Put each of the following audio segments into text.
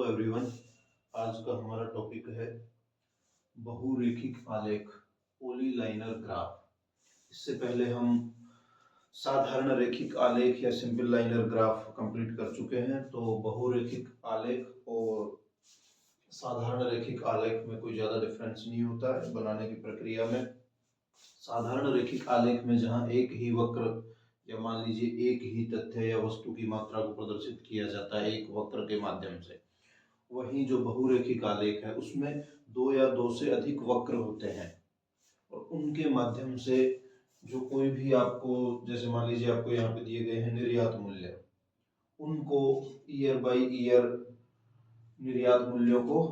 Everyone. आज का हमारा टॉपिक है बहुरेखिक आलेख, पॉलीलाइनर ग्राफ। इससे पहले हम साधारण रेखिक आलेख या सिंपल लाइनर ग्राफ कंप्लीट कर चुके हैं। तो बहुरेखिक आलेख और साधारण रेखिक आलेख में कोई ज़्यादा डिफरेंस नहीं होता है बनाने की प्रक्रिया में। साधारण रेखिक आलेख में जहाँ एक ही वक्र या मान लीजिए एक ही तथ्य या वस्तु की मात्रा को प्रदर्शित किया जाता है एक वक्र के माध्यम से, वहीं जो बहुरेखिक आलेख है उसमें दो या दो से अधिक वक्र होते हैं और उनके माध्यम से जो कोई भी आपको, जैसे मान लीजिए आपको यहाँ पे दिए गए हैं निर्यात मूल्य, उनको ईयर बाय ईयर निर्यात मूल्यों को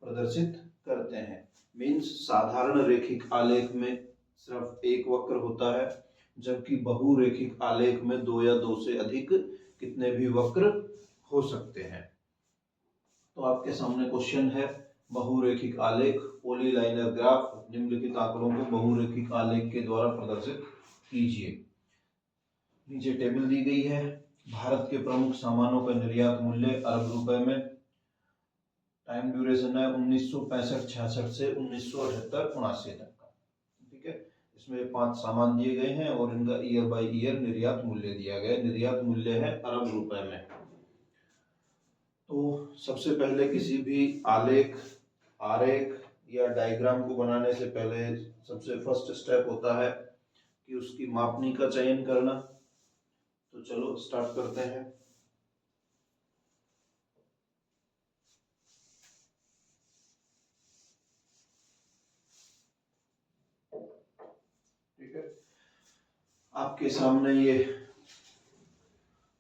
प्रदर्शित करते हैं। मीन्स साधारण रेखिक आलेख में सिर्फ एक वक्र होता है, जबकि बहुरेखिक आलेख में दो या दो से अधिक कितने भी वक्र हो सकते हैं। तो आपके सामने क्वेश्चन है बहुरेखिक आलेख, पॉलीलाइनर ग्राफ, निम्नलिखित आंकड़ों को बहुरेखिक आलेख के द्वारा प्रदर्शित कीजिए। नीचे टेबल दी गई है। भारत के प्रमुख सामानों का निर्यात मूल्य अरब रुपए में। टाइम ड्यूरेशन है 1965-66 से 1978-79 तक का। ठीक है, इसमें 5 सामान दिए गए हैं और इनका ईयर बाय ईयर निर्यात मूल्य दिया गया है। निर्यात मूल्य है अरब रुपए में। तो सबसे पहले किसी भी आलेख, आरेख या डायग्राम को बनाने से पहले सबसे फर्स्ट स्टेप होता है कि उसकी मापनी का चयन करना। तो चलो स्टार्ट करते हैं। ठीक है, आपके सामने ये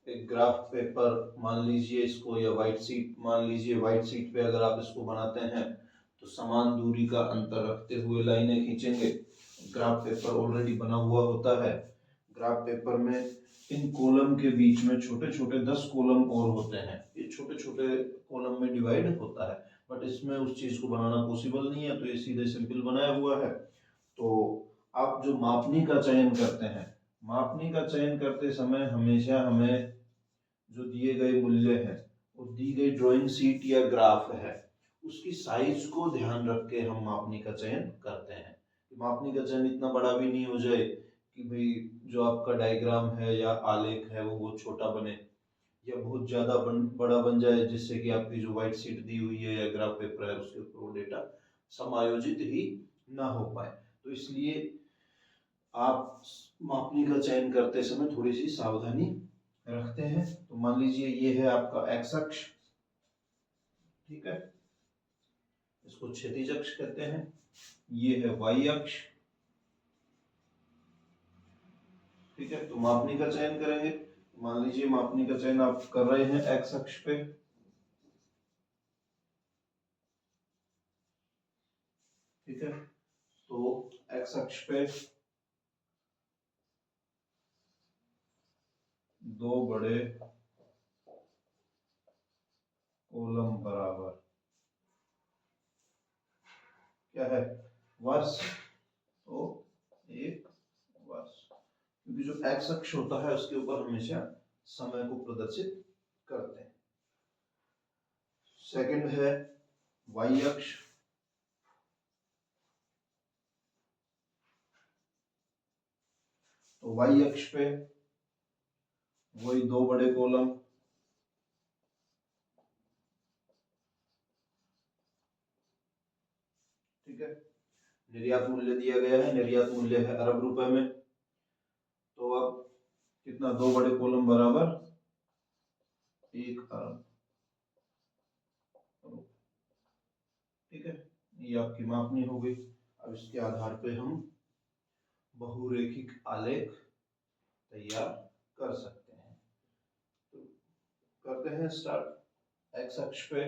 एक ग्राफ पेपर मान लीजिए इसको, या व्हाइट शीट मान लीजिए। व्हाइट शीट पे अगर आप इसको बनाते हैं तो समान दूरी का अंतर रखते हुए लाइनें खींचेंगे। ग्राफ पेपर ऑलरेडी बना हुआ होता है। ग्राफ पेपर में इन कॉलम के बीच में छोटे छोटे 10 कॉलम और होते हैं। ये छोटे छोटे कॉलम में डिवाइड होता है, बट इसमें उस चीज को बनाना पॉसिबल नहीं है, तो ये सीधे सिंपल बनाया हुआ है। तो आप जो मापनी का चयन करते हैं, मापनी का चयन करते समय हमेशा हमें जो दिए गए मूल्य है और दी गई ड्राइंग शीट या ग्राफ है उसकी साइज को ध्यान रख के हम मापनी का चयन करते हैं। मापनी का चयन इतना बड़ा भी नहीं हो जाए कि भाई जो आपका डायग्राम है या आलेख है वो बहुत छोटा बने, या बहुत ज्यादा बड़ा बन जाए जिससे कि आपकी जो व्हाइट शीट दी हुई है या ग्राफ पेपर है उसके ऊपर वो डेटा समायोजित ही ना हो पाए। तो इसलिए आप मापनी का चयन करते समय थोड़ी सी सावधानी रखते हैं। तो मान लीजिए ये है आपका एक्स अक्ष, ठीक है, इसको क्षैतिज अक्ष कहते हैं। ये है वाई अक्ष, ठीक है। तो मापनी का चयन करेंगे। मान लीजिए मापनी का चयन आप कर रहे हैं एक्स अक्ष पे, ठीक है। तो एक्स अक्ष पे दो बड़े कॉलम बराबर क्या है, वर्ष, तो एक वर्ष, क्योंकि जो एक्स अक्ष होता है उसके ऊपर हमेशा समय को प्रदर्शित करते हैं। सेकंड है वाई अक्ष, तो वाई अक्ष पे वही दो बड़े कॉलम, ठीक है। निर्यात मूल्य दिया गया है, निर्यात मूल्य है अरब रुपए में। तो अब कितना, दो बड़े कॉलम बराबर 1 अरब, ठीक है। ये आपकी मापनी हो गई। अब इसके आधार पे हम बहुरेखिक आलेख तैयार कर सकते हैं। तो करते हैं स्टार्ट। एक्स अक्ष पे,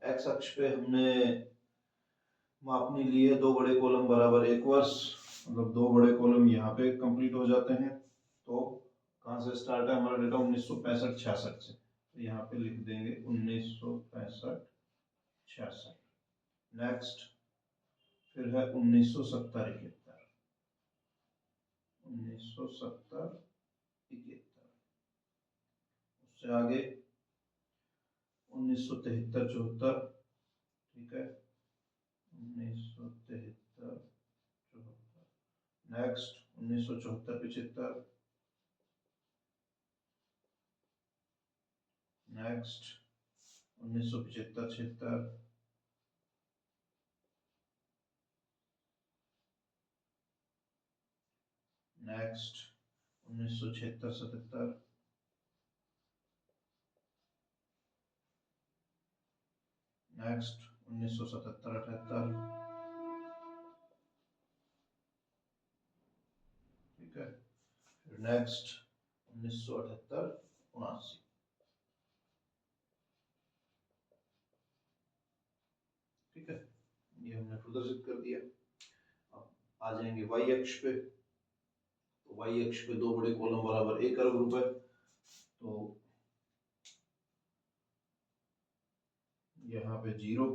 एक्स अक्ष पे हमने मापनी ली है दो बड़े कॉलम बराबर 1 वर्ष, मतलब दो बड़े कॉलम यहाँ पे कंप्लीट हो जाते हैं। तो कहाँ से स्टार्ट है हमारा डेटा, 1965-66 से। तो यहाँ पे लिख देंगे 1965-66। नेक्स्ट फिर है 1970-71, 1970-71। उससे आगे 1973-74, ठीक है, 1973-74। नेक्स्ट 1974-75, नेक्स्ट 1975-76, नेक्स्ट 1976-77, नेक्स्ट 1977-78, ठीक है, फिर नेक्स्ट 1978-79, ठीक है, ये हमने प्रदर्शित कर दिया। अब आ जाएंगे वाई अक्ष पे। तो वाई अक्ष पे दो बड़े कॉलम बराबर 1 अरब रुपए, तो यहाँ पे 0,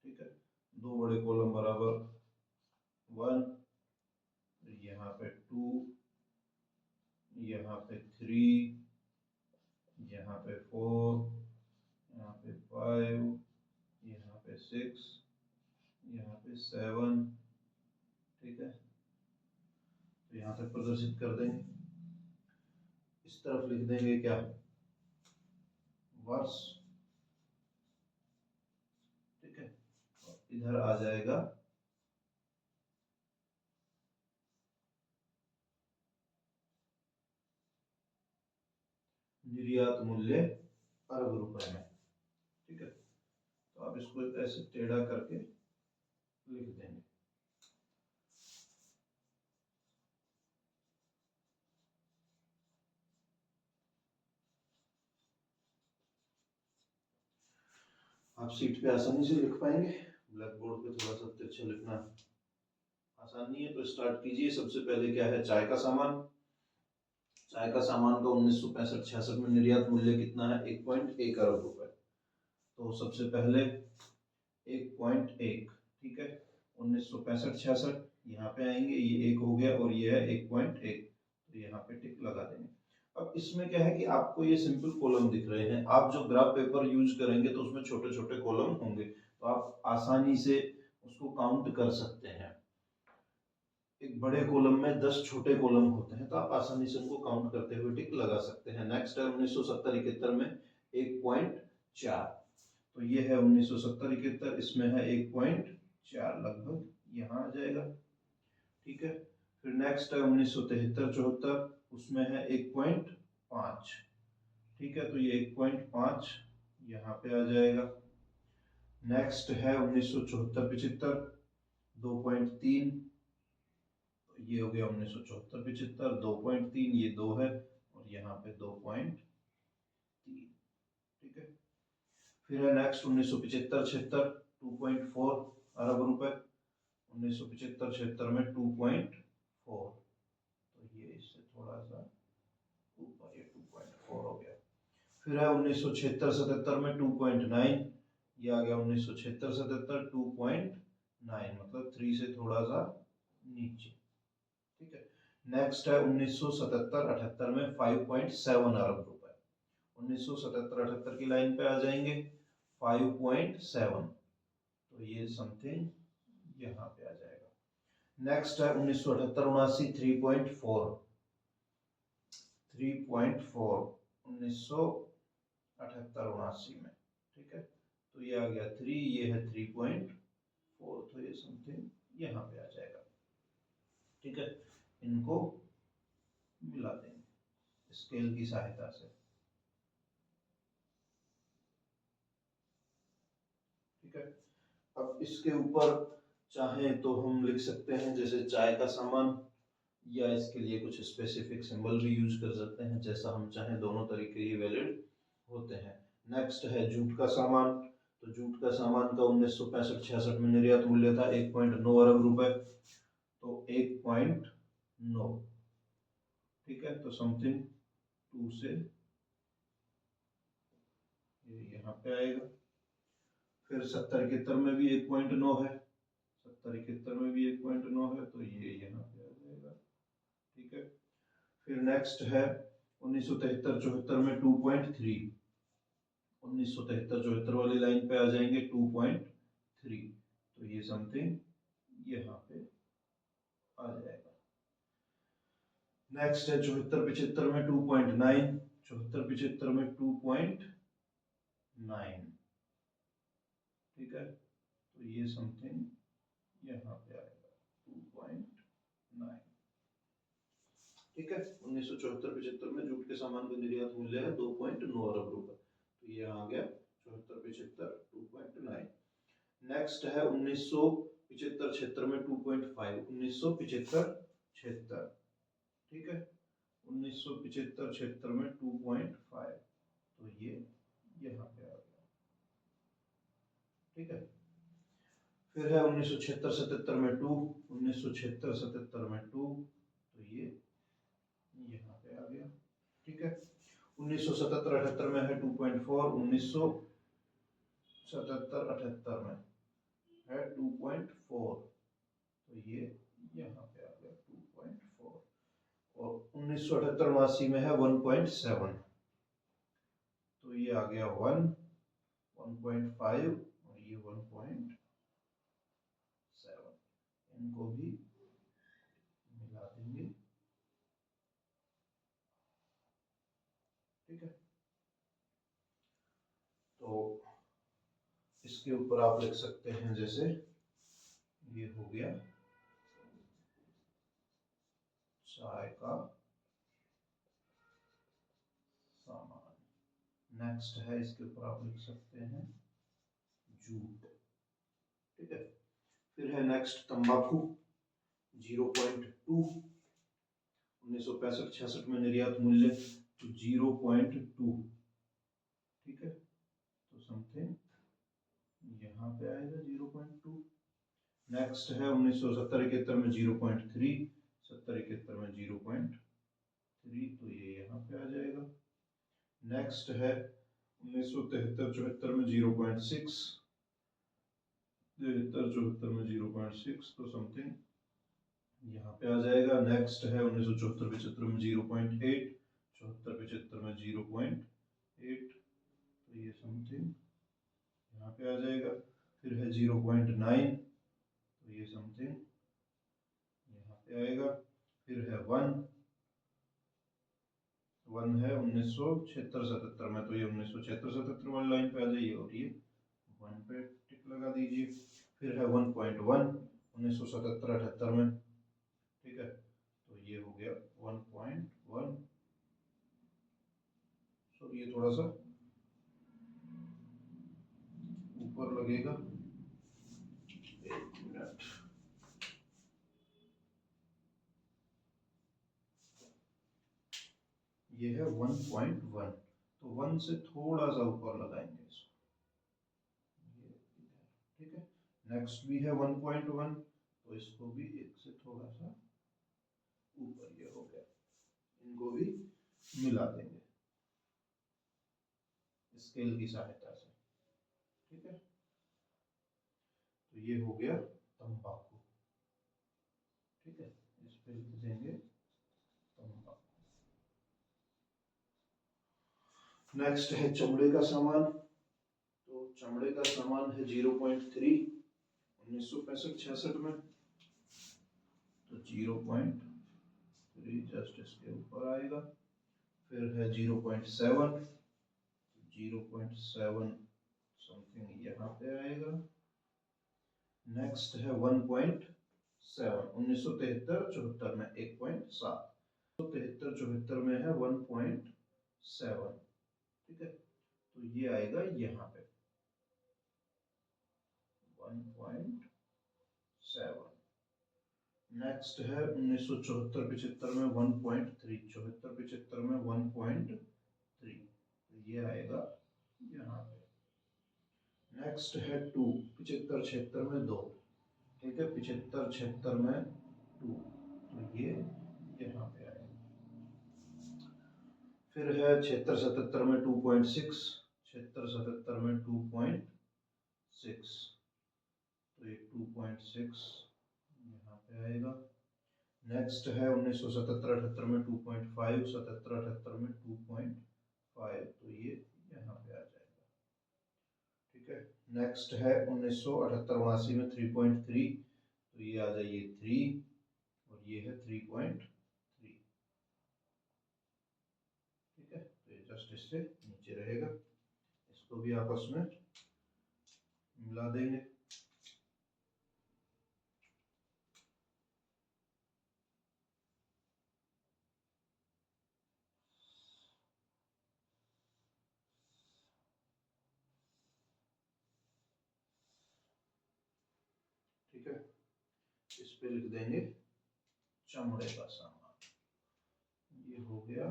ठीक है, दो बड़े कॉलम बराबर 1, यहाँ पे 2, यहाँ पे 3, यहाँ पे 4, यहाँ पे 5, यहाँ पे 6, यहाँ पे 7, ठीक है, तो यहाँ तक प्रदर्शित कर देंगे। इस तरफ लिख देंगे क्या, वर्ष, ठीक है, और इधर आ जाएगा निर्यात मूल्य अरब रुपए में, ठीक है। तो आप इसको ऐसे टेढ़ा करके लिख देंगे। आप सीट पे आसानी से लिख पाएंगे, ब्लैक बोर्ड पे थोड़ा सा तिरछा लिखना आसान नहीं है। तो स्टार्ट कीजिए। सबसे पहले क्या है, चाय का सामान। चाय का सामान का 1965-66 में निर्यात मूल्य कितना है, 1.1 अरब रुपए। तो सबसे पहले 1.1, ठीक है, 1965-66 यहाँ पे आएंगे, ये 1 हो गया और ये है 1.1, तो यहाँ पे टिक लगा देंगे। अब इसमें क्या है कि आपको ये सिंपल कॉलम दिख रहे हैं, आप जो ग्राफ पेपर यूज करेंगे तो उसमें छोटे छोटे कॉलम होंगे, तो आप आसानी से उसको काउंट कर सकते हैं। एक बड़े कॉलम में 10 छोटे कॉलम होते हैं, तो आप आसानी से उनको काउंट करते हुए टिक लगा सकते हैं। नेक्स्ट है 1970-71 में 1.4, तो ये है 1970-71, इसमें है 1.4, लगभग यहाँ आ जाएगा, ठीक है। फिर नेक्स्ट है 1973-74, उसमें है 1.5, ठीक है, तो ये 1.5 यहाँ पे आ जाएगा। नेक्स्ट है 1974-75, 2.3, तो ये हो गया 1974-75, 2.3, ये 2 है और यहाँ पे 2.3, ठीक है। फिर है नेक्स्ट 1975-76, 2.4 अरब रुपए, 1975-76 में 2.4, तो ये इससे थोड़ा सा ऊपर, ये 2.4 हो गया। फिर है 1976-77 में 2.9, ये आ गया 1976-77, 2.9, मतलब 3 से थोड़ा सा नीचे, ठीक है। नेक्स्ट है 1977-78 में 5.7 अरब रुपए, 1977-78 की लाइन पे आ जाएंगे 5.7, तो ये समथिंग यहाँ पे आ जाएगा। नेक्स्ट है 1978-79, 3.4, 1978-79 में, ठीक है, तो ये आ गया 3, ये है 3.4, तो ये समथिंग यहाँ पे आ जाएगा, ठीक है। इनको मिला देंगे स्केल की सहायता से, ठीक है। अब इसके ऊपर चाहे तो हम लिख सकते हैं जैसे चाय का सामान, या इसके लिए कुछ स्पेसिफिक सिंबल भी यूज कर सकते हैं, जैसा हम चाहें, दोनों तरीके ही वैलिड होते हैं। नेक्स्ट है जूट का सामान। तो जूट का सामान का 1965-66 में निर्यात मूल्य था 1.9 अरब रुपए, तो 1.9, ठीक है, तो समथिंग 2 से ये यहाँ पे आएगा। फिर 70-71 में भी 1.9 है, 70-71 में भी 1.9 है, तो ये यहाँ पे आ जाएगा, ठीक है। फिर नेक्स्ट है 1973-74 में 2.3, 1973-74 वाली लाइन पे आ जाएंगे 2.3, तो ये समथिंग यहाँ पे आ जाएगा। नेक्स्ट है 74-75 में 2.9, 74-75 में 2.9, ठीक है, तो ये समथिंग यहाँ पे आएगा 2.9, ठीक है। 1974-75 में जूट के सामान का निर्यात मूल्य है 2.9 अरब रुपए, तो ये आ गया 74-75 2.9। नेक्स्ट है 1975-76 में 2.5, 1975-76, ठीक है, 1975-76 में 2.5, तो ये यहाँ पे आ गया, ठीक है। फिर है 1976-77 में 2, 1976-77 में 2, तो ये यहाँ पे आ गया, ठीक है। 1977-78 में है 2.4, 1977-78 में है 2.4, तो ये यहाँ पे आ गया 2.4, और 1978-79 में है 1.7, तो ये आ गया 1, 1.5 और ये 1.7, इनको भी मिला देंगे, ठीक है। तो इसके ऊपर आप लिख सकते हैं, जैसे ये हो गया चाय का सामान। नेक्स्ट है, इसके ऊपर आप लिख सकते हैं जूट, ठीक है। फिर है नेक्स्ट तंबाकू 0.2, 1965-66 में निर्यात मूल्य तो 0.2, ठीक है, तो समथिंग यहाँ पे आएगा 0.2। नेक्स्ट है 1970-71 में 0.3, 70-71 में 0.3, तो ये यहाँ पे आ जाएगा। नेक्स्ट है 1973-74 में 0.6, 73-74 में 0.6, तो समथिंग यहाँ पे आ जाएगा। नेक्स्ट है 1974-75 में 0.8, 74-75 में 0.8, तो ये समथिंग यहाँ पे आ जाएगा। फिर है 0.9, तो ये समथिंग यहाँ पे आएगा। फिर है 1 है 1976-77 में, तो ये 1976-77 वाली लाइन पे आ जाइए और ये 1 पे टिक लगा दीजिए। फिर है 1.1 1977-78 में, ठीक है, तो ये हो गया 1.1। सो ये थोड़ा सा ऊपर लगेगा, एक मिनट, ये है 1.1, तो 1 से थोड़ा सा ऊपर लगाएंगे इसको, ये इधर, ठीक है। नेक्स्ट भी है 1.1, तो इसको भी एक से थोड़ा सा ऊपर, ये हो गया, इनको भी मिला देंगे स्केल की सहायता से, ठीक है। तो ये हो गया तंबाकू, ठीक है, इस पे लिख देंगे तंबाकू। नेक्स्ट है चमड़े का सामान, तो चमड़े का सामान है 0.3, 1965-66 में, तो 0.3 जस्ट इसके ऊपर आएगा। फिर है 0.7, 0.7 समथिंग यहाँ पे आएगा। नेक्स्ट है 1.7, 1973-74 में 1.7, 1973-74 में है 1.7, ठीक है, तो ये आएगा यहाँ पे 1.7। नेक्स्ट है 1974-75 में 1.3, 74-75 में 1.3, तो ये आएगा यहाँ पे। नेक्स्ट है 2, 75-76 में 2, ठीक है, 75-76 में 2, तो ये यहाँ पे आएगा। फिर है 76-77 में 2.6, 76-77 में 2.6, तो ये 2.6 यहाँ पे आएगा। नेक्स्ट है 1977-78 में 2.5, 77-78 में 2.5, तो ये यहाँ पे आ जाएगा। ठीक है। नेक्स्ट है 1978-79 में 3.3, तो ये आ जाइए 3 और ये है 3.3, ठीक है। तो ये जस्ट इससे नीचे रहेगा, इसको भी आपस में मिला देंगे। ठीक है, इस पे लिख देंगे चमड़े का सामान, ये हो गया।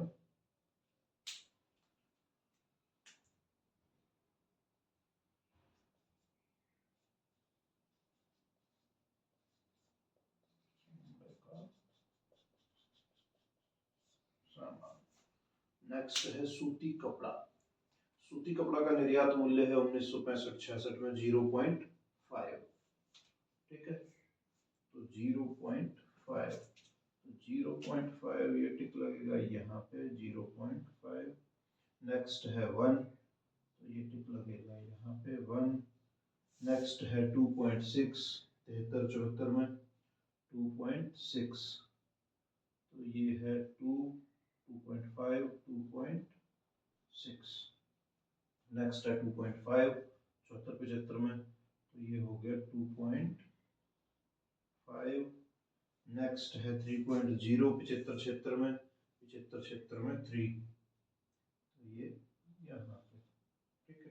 चमड़े का सामान। नेक्स्ट है सूती कपड़ा। सूती कपड़ा का निर्यात मूल्य है 1965-66 में 0.5, ठीक है। तो 0.5, 0.5 ये टिक लगेगा यहाँ पे 0.5। नेक्स्ट है 1, तो ये टिक लगेगा यहाँ पे 1। नेक्स्ट है 2.6, 73-74 में 2.6, तो ये है 2, 2.5, 2.6। नेक्स्ट है 2.5 74-75 में, तो ये हो गया 2.5। नेक्स्ट है 3.0 75-76 में, 75-76 में 3, तो ये यहाँ पे, ठीक है।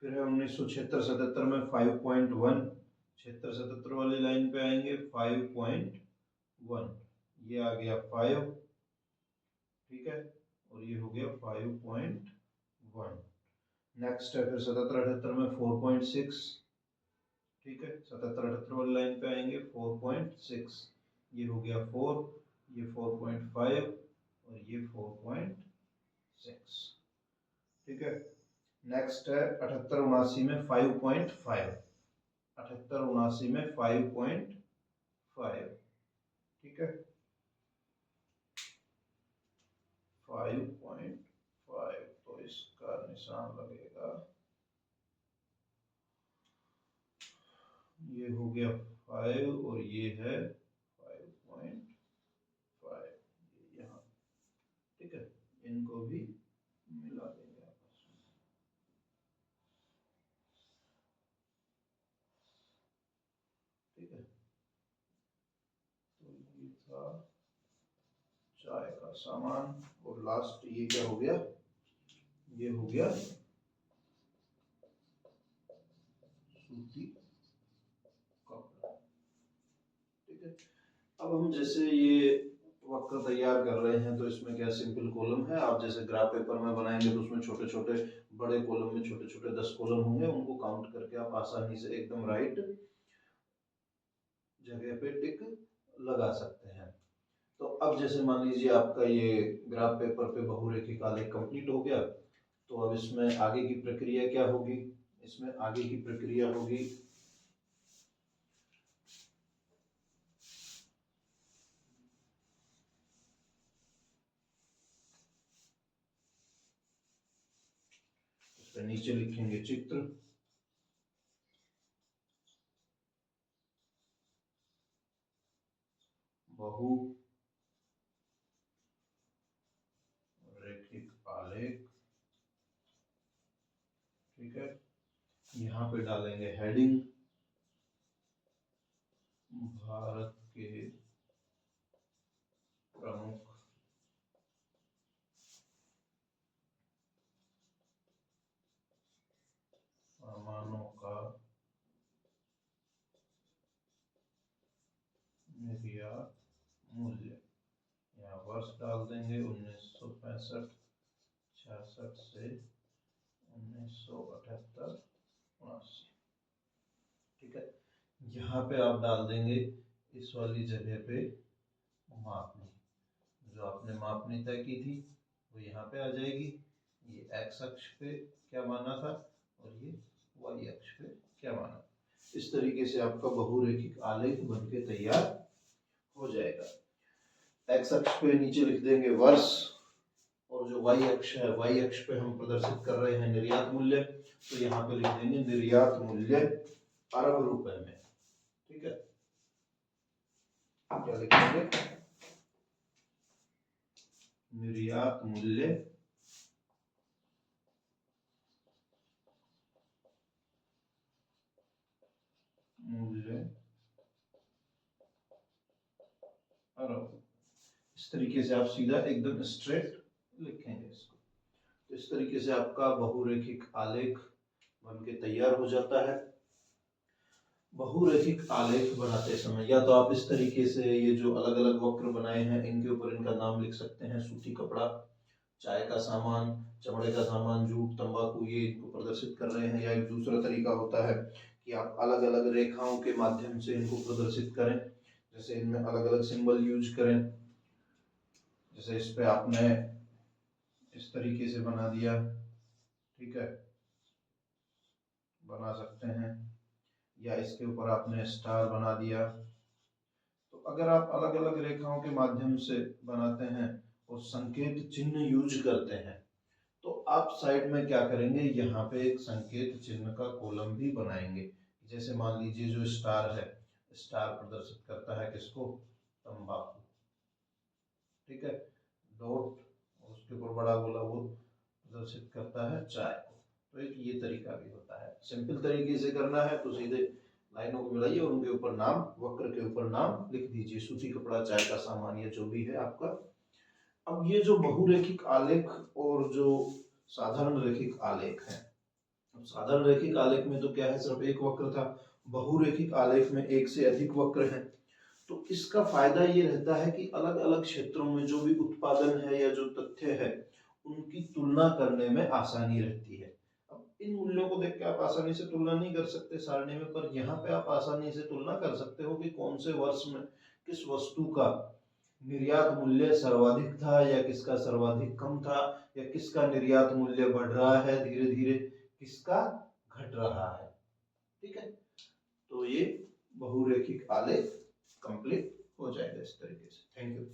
फिर है 1976-77 में 5.1, 76-77 वाली लाइन पे आएंगे 5.1, ये आ गया 5, ठीक है, और ये हो गया 5.1। नेक्स्ट है फिर 77-78 में 4.6, ठीक है। 77-78 वाली लाइन पे आएंगे 4.6, ये हो गया 4, ये 4.5 और ये 4.6, ठीक है। नेक्स्ट है 78-79 में 5.5, 78-79 में 5.5, ठीक है, 5.5, तो इसका निशान लगेगा, ये हो गया 5 और ये है 5.5 यहाँ, ठीक है। इनको भी मिला देंगे आपस में, ठीक है। तो ये था चाय का सामान, और लास्ट ये क्या हो गया, ये हो गया सूती कपड़ा, ठीक है। अब हम जैसे ये वक्र तैयार कर रहे हैं, तो इसमें क्या सिंपल कॉलम है। आप जैसे ग्राफ पेपर में बनाएंगे तो उसमें छोटे छोटे, बड़े कॉलम में छोटे छोटे 10 कॉलम होंगे, उनको काउंट करके आप आसानी से एकदम राइट जगह पे टिक लगा सकते हैं। तो अब जैसे मान लीजिए आपका ये ग्राफ पेपर पे बहुरेखिक आलेख कंप्लीट हो गया, तो अब इसमें आगे की प्रक्रिया क्या होगी, इसमें आगे की प्रक्रिया होगी नीचे लिखेंगे चित्र, बहु रेखिक आलेख, ठीक है। यहाँ पे डालेंगे हेडिंग, भारत के प्रमुख सामानों का निर्यात मूल्य, यहाँ वर्ष डाल देंगे 1965-66 से 1978-79, ठीक है। यहाँ पे आप डाल देंगे इस वाली जगह पे मापनी, जो आपने मापनी तय की थी वो यहाँ पे आ जाएगी। ये एक्स अक्ष पे क्या माना था और ये वाई अक्ष पे क्या माना। इस तरीके से आपका बहुरेखिक आलेख बनके तैयार हो जाएगा। एक्स अक्ष पे नीचे लिख देंगे वर्ष, और जो वाई अक्ष है, वाई अक्ष पे हम प्रदर्शित कर रहे हैं निर्यात मूल्य, तो यहाँ पे लिख देंगे निर्यात मूल्य अरब रुपए में। ठीक है, क्या लिखेंगे? निर्यात मूल्य अरब। इस तरीके से आप सीधा एकदम स्ट्रेट लिखेंगे इसको। तो इस तरीके से आपका बहुरेखिक आलेख बन के तैयार हो जाता है। बहुरेखिक आलेख बनाते समय या तो आप इस तरीके से ये जो अलग अलग वक्र बनाए हैं इनके ऊपर इनका नाम लिख सकते हैं, सूती कपड़ा, चाय का सामान, चमड़े का सामान, जूट, तंबाकू, ये इनको प्रदर्शित कर रहे हैं। या एक दूसरा तरीका होता है कि आप अलग अलग रेखाओं के माध्यम से इनको प्रदर्शित करें, जैसे इनमें अलग अलग सिंबल यूज करें। जैसे इस पे आपने इस तरीके से बना दिया, ठीक है, बना सकते हैं, या इसके ऊपर आपने स्टार बना दिया। तो अगर आप अलग अलग रेखाओं के माध्यम से बनाते हैं और संकेत चिन्ह यूज करते हैं तो आप साइड में क्या करेंगे, यहाँ पे एक संकेत चिन्ह का कॉलम भी बनाएंगे। जैसे मान लीजिए जो स्टार है, स्टार प्रदर्शित करता है किसको? तंबाकू। ठीक है, डॉट उसके ऊपर बड़ा गोला वो प्रदर्शित करता है चाय को। तो एक ये तरीका भी होता है। सिंपल तरीके से करना है तो सीधे लाइनों को मिलाइए और उनके ऊपर नाम, वक्र के ऊपर नाम लिख दीजिए, सूती कपड़ा, चाय का सामान, या जो भी है आपका। अब ये जो बहुरेखिक आलेख और जो साधारण रेखिक आलेख है, अब साधारण रेखिक आलेख में तो क्या है, सिर्फ एक वक्र था। बहुरेखिक आलेख में एक से अधिक वक्र है। तो इसका फायदा ये रहता है कि अलग अलग क्षेत्रों में जो भी उत्पादन है या जो तथ्य है उनकी तुलना करने में आसानी रहती है। अब इन मूल्यों को देख के आप आसानी से तुलना नहीं कर सकते सारणी में, पर यहाँ पे आप आसानी से तुलना कर सकते हो कि कौन से वर्ष में किस वस्तु का निर्यात मूल्य सर्वाधिक था या किसका सर्वाधिक कम था, या किसका निर्यात मूल्य बढ़ रहा है धीरे धीरे, किसका घट रहा है। ठीक है, तो ये बहुरेखिक आलेख कंप्लीट हो जाएगा इस तरीके से। Thank you.